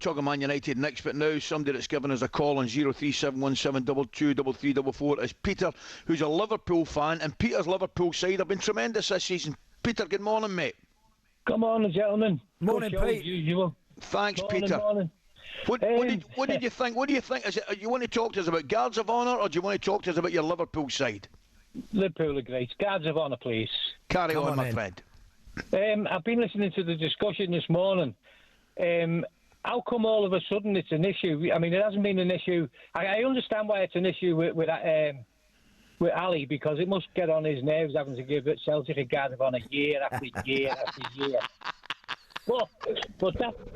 Talking Man United next, but now somebody that's given us a call on 03717223344 is Peter, who's a Liverpool fan, and Peter's Liverpool side have been tremendous this season. Peter, good morning, mate. Good morning, gentlemen. Morning, Pete. Usual. Thanks, Morning, Peter. morning. What did you think? What do you think? Is it, you want to talk to us about Guards of Honour, or do you want to talk to us about your Liverpool side? Liverpool are great. Guards of Honour, please. Carry on, my friend. I've been listening to the discussion this morning. How come all of a sudden it's an issue? I mean, it hasn't been an issue. I understand why it's an issue with Ali, because it must get on his nerves having to give Celtic a Guard of Honour year after year after year. But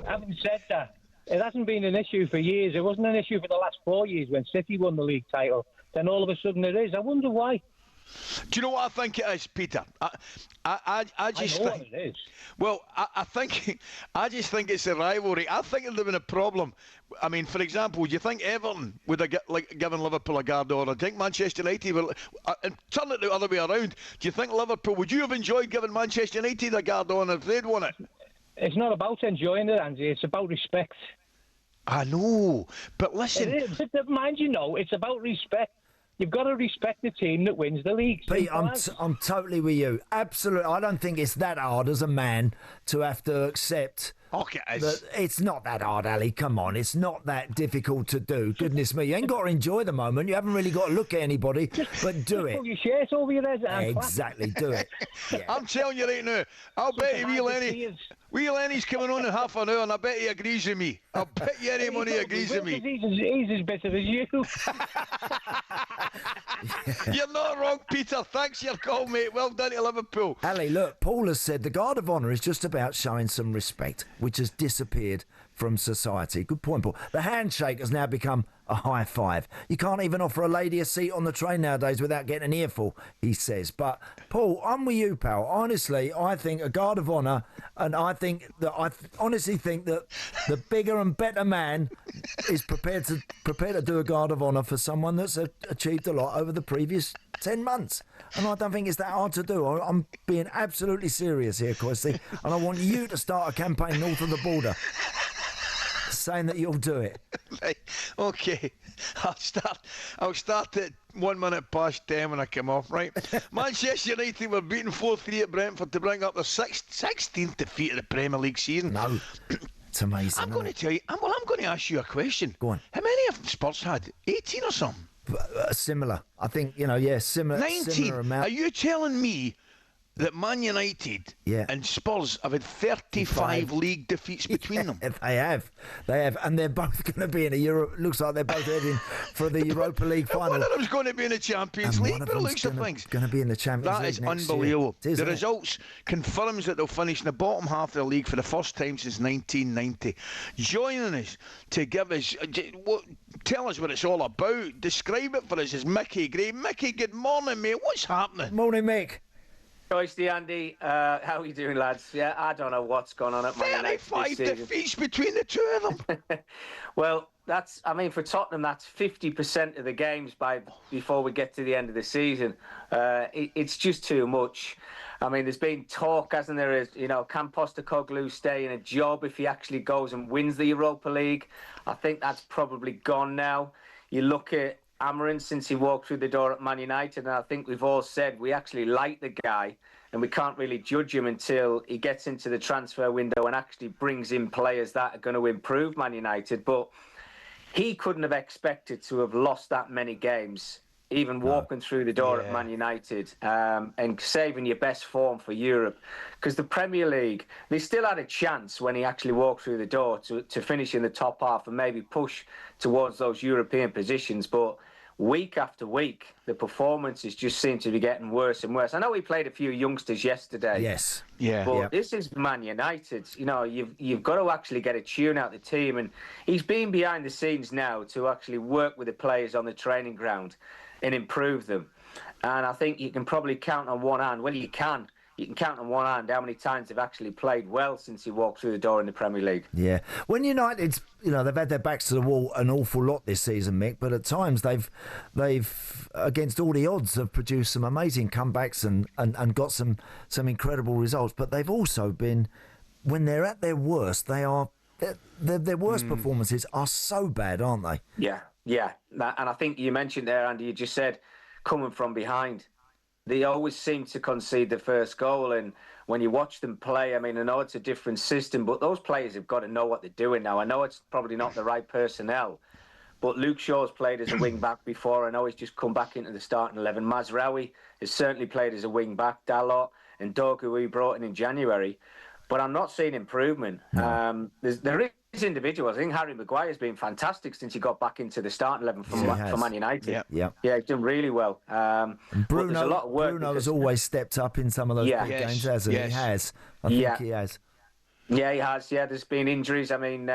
having said that, it hasn't been an issue for years. It wasn't an issue for the last 4 years when City won the league title. Then all of a sudden it is. I wonder why. Do you know what I think it is, Peter? I just know think what it is. Well, I just think it's a rivalry. I think there'd have been a problem. I mean, for example, do you think Everton would have given Liverpool a Guard of Honour? Do you think Manchester United will, and turn it the other way around? Do you think Liverpool, would you have enjoyed giving Manchester United a Guard of Honour if they'd won it? It's not about enjoying it, Andy. It's about respect. I know, but listen. It is. Mind you, it's about respect. You've got to respect the team that wins the league. Pete, I'm totally with you. Absolutely. I don't think it's that hard as a man to have to accept. Okay, it's not that hard, Ali. Come on, it's not that difficult to do. Goodness me, you ain't got to enjoy the moment. You haven't really got to look at anybody, but do it. Pull your shirt over your head. Exactly, do it. Yeah. I'm telling you right now, I'll bet you wee Lenny's coming on in half an hour, and I bet he agrees with me. I'll bet you any money agrees with me. He's as bitter as you. You're not wrong, Peter. Thanks for your call, mate. Well done to Liverpool. Ali, look, Paul has said the Guard of Honour is just about showing some respect, which has disappeared from society. Good point, Paul. The handshake has now become a high five. You can't even offer a lady a seat on the train nowadays without getting an earful, he says. But, Paul, I'm with you, pal. Honestly, I think a Guard of Honour, and I honestly think that the bigger and better man is prepared to do a Guard of Honour for someone that's achieved a lot over the previous 10 months. And I don't think it's that hard to do. I'm being absolutely serious here, Coisty, and I want you to start a campaign north of the border saying that you'll do it. Right. Okay. I'll start at 1 minute past 10 when I come off, right? Manchester United were beaten 4-3 at Brentford to bring up their 16th defeat of the Premier League season. No. It's amazing. I'm going to tell you, I'm going to ask you a question. Go on. How many have Spurs had? 18 or something? Similar. I think, similar. 19. Similar amount. Are you telling me that Man United and Spurs have had 35 league defeats between them? They have, and they're both going to be in a Euro. Looks like they're both heading for the Europa League final. One of them's going to be in the Champions League. But it looks of things. Going to be in the Champions League. That is unbelievable. Year. The results confirms that they'll finish in the bottom half of the league for the first time since 1990. Joining us to give us, tell us what it's all about. Describe it for us is Micky Gray. Micky, good morning, mate. What's happening? Morning, Mick. McCoist, Andy, how are you doing, lads? Yeah, I don't know what's going on at Man United this 35 season. defeats between the two of them. Well, for Tottenham, that's 50% of the games before we get to the end of the season. It's just too much. I mean, there's been talk, hasn't there? Can Postecoglou stay in a job if he actually goes and wins the Europa League? I think that's probably gone now. You look at Amorim since he walked through the door at Man United, and I think we've all said we actually like the guy and we can't really judge him until he gets into the transfer window and actually brings in players that are going to improve Man United. But he couldn't have expected to have lost that many games, even walking through the door at Man United and saving your best form for Europe. Because the Premier League, they still had a chance when he actually walked through the door to finish in the top half and maybe push towards those European positions. But week after week, the performances just seem to be getting worse and worse. I know he played a few youngsters yesterday. Yes. Yeah. But this is Man United. You've got to actually get a tune out the team. And he's been behind the scenes now to actually work with the players on the training ground and improve them. And I think you can probably count on one hand. Well, you can count on one hand how many times they've actually played well since he walked through the door in the Premier League. Yeah. When United's, they've had their backs to the wall an awful lot this season, Mick, but at times they've against all the odds, have produced some amazing comebacks and got some incredible results. But they've also been, when they're at their worst, they are their worst performances are so bad, aren't they? Yeah. And I think you mentioned there, Andy, you just said coming from behind. They always seem to concede the first goal. And when you watch them play, I mean, I know it's a different system, but those players have got to know what they're doing now. I know it's probably not the right personnel, but Luke Shaw's played as a wing-back before. I know he's just come back into the starting 11. Mazraoui has certainly played as a wing-back. Dalot and Dogu, who he brought in January. But I'm not seeing improvement. No. There is individuals. I think Harry Maguire's been fantastic since he got back into the starting 11 for Man United. Yeah, he's done really well. Bruno, there's a lot of work Bruno has always stepped up in some of those big games, hasn't he? He has. I think he has. Yeah, he has. Yeah, there's been injuries. I mean,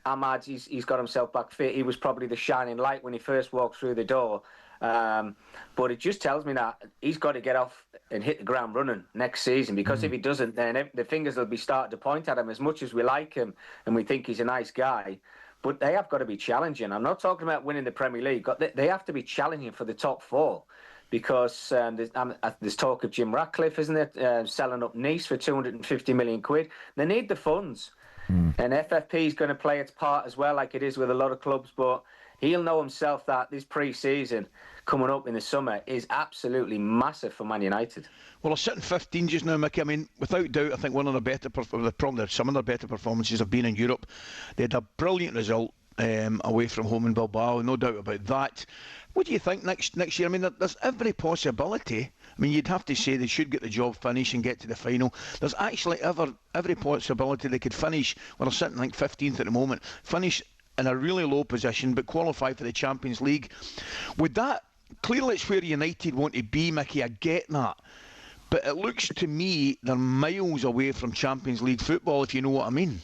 Ahmad, he's got himself back fit. He was probably the shining light when he first walked through the door. But it just tells me that he's got to get off and hit the ground running next season, because if he doesn't, then the fingers will be starting to point at him. As much as we like him and we think he's a nice guy, but they have got to be challenging. I'm not talking about winning the Premier League. They have to be challenging for the top four, because there's talk of Jim Ratcliffe, isn't there, selling up Nice for 250 million quid. They need the funds. And FFP is going to play its part as well, like it is with a lot of clubs, but he'll know himself that this pre-season coming up in the summer is absolutely massive for Man United. Well, they're sitting 15 just now, Mickey. I mean, without doubt, I think one of the better, probably some of their better performances have been in Europe. They had a brilliant result away from home in Bilbao, no doubt about that. What do you think next year? I mean, there's every possibility. I mean, you'd have to say they should get the job finished and get to the final. There's actually every possibility they could finish, well, they're sitting like 15th at the moment, finish in a really low position but qualify for the Champions League. Would that, clearly it's where United want to be, Mickey, I get that. But it looks to me they're miles away from Champions League football, if you know what I mean.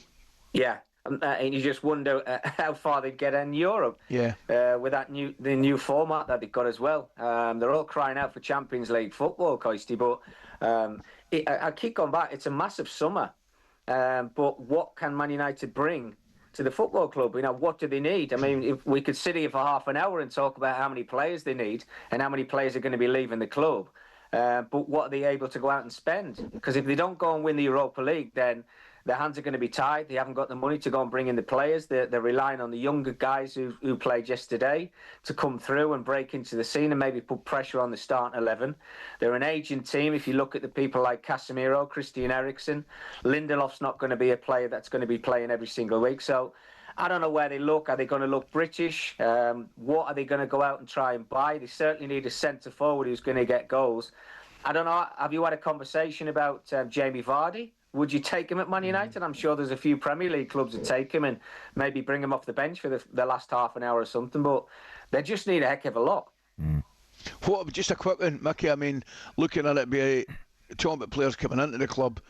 Yeah. And you just wonder how far they'd get in Europe. Yeah. With the new format that they've got as well. They're all crying out for Champions League football, Coisty. But I keep going back. It's a massive summer. But what can Man United bring to the football club? You know, what do they need? I mean, if we could sit here for half an hour and talk about how many players they need and how many players are going to be leaving the club. But what are they able to go out and spend? Because if they don't go and win the Europa League, then their hands are going to be tied. They haven't got the money to go and bring in the players. They're relying on the younger guys who played yesterday to come through and break into the scene and maybe put pressure on the starting 11. They're an aging team. If you look at the people like Casemiro, Christian Eriksen, Lindelof's not going to be a player that's going to be playing every single week. So I don't know where they look. Are they going to look British? What are they going to go out and try and buy? They certainly need a centre forward who's going to get goals. I don't know. Have you had a conversation about Jamie Vardy? Would you take him at Man United? I'm sure there's a few Premier League clubs that take him and maybe bring him off the bench for the last half an hour or something, but they just need a heck of a lot. Just a quick one, Mickey. I mean, looking at it, talking about players coming into the club,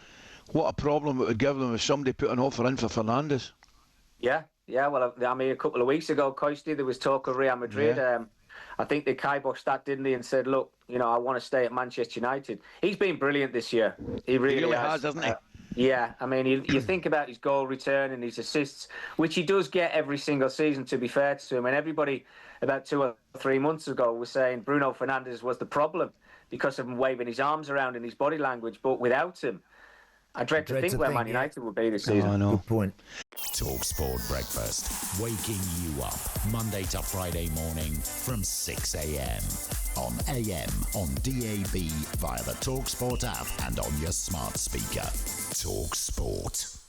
what a problem it would give them if somebody put an offer in for Fernandes. Yeah. Well, I mean, a couple of weeks ago, Coisty, there was talk of Real Madrid. Yeah. I think they kiboshed that, didn't they, and said, look, you know, I want to stay at Manchester United. He's been brilliant this year. He really has, hasn't he? Yeah, I mean, you think about his goal return and his assists, which he does get every single season, to be fair to him. And everybody about 2 or 3 months ago was saying Bruno Fernandes was the problem because of him waving his arms around and his body language. But without him, I dread to think where Man United would be this season. I know. Good point. talkSPORT Breakfast, waking you up Monday to Friday morning from 6 a.m. on AM, on DAB, via the talkSPORT app and on your smart speaker. talkSPORT.